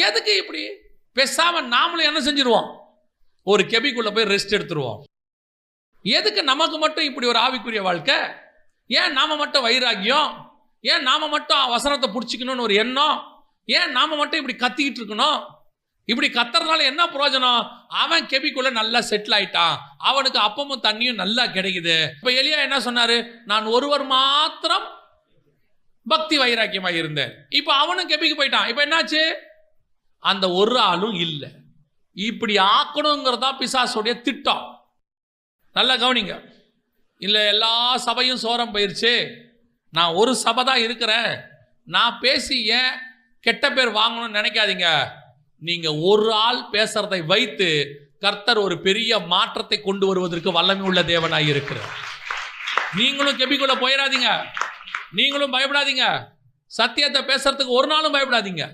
எதுக்கு இப்படி? பேசாம நாமளும் என்ன செஞ்சிருவோம், ஒரு கெபிக்குள்ள போய் ரெஸ்ட் எடுத்துருவோம். எதுக்கு நமக்கு மட்டும் இப்படி ஒரு ஆவிக்குரிய வாழ்க்கை? ஏன் நாம மட்டும் வைராக்கியம்? ஏன் நாம மட்டும் வசனத்தை பிடிச்சிக்கணும்னு ஒரு எண்ணம்? ஏன் நாம மட்டும் இப்படி கத்திக்கிட்டு இருக்கணும்? இப்படி கத்துறதுனால என்ன பிரயோஜனம்? அவன் கெபிக்குள்ள நல்லா செட்டில் ஆயிட்டான், அவனுக்கு அப்பமும் தண்ணியும் நல்லா கிடைக்குது. இப்ப எலியா என்ன சொன்னாரு? நான் ஒருவர் மாத்திரம் பக்தி வைராக்கியமா இருந்தேன். இப்ப அவனும் கெபிக்கு போயிட்டான். இப்ப என்னாச்சு? அந்த ஒரு ஆளும் இல்லை. இப்படி ஆக்கணுங்கிறதா பிசாசுடைய திட்டம். நல்லா கவனிங்க. இல்லை எல்லா சபையும் சோரம் போயிருச்சு, நான் ஒரு சபை தான் இருக்கிறேன், நான் பேசி ஏன் கெட்ட பேர் வாங்கணும்னு நினைக்காதீங்க. நீங்க ஒரு ஆள் பேசுறதை வைத்து கர்த்தர் ஒரு பெரிய மாற்றத்தை கொண்டு வருவதற்கு வல்லமை உள்ள தேவனாய் இருக்கிறார். நீங்களும் கெபிக்குள்ள போயிடாதீங்க, நீங்களும் பயப்படாதீங்க. சத்தியத்தை பேசுறதுக்கு ஒரு நாளும் பயப்படாதீங்க.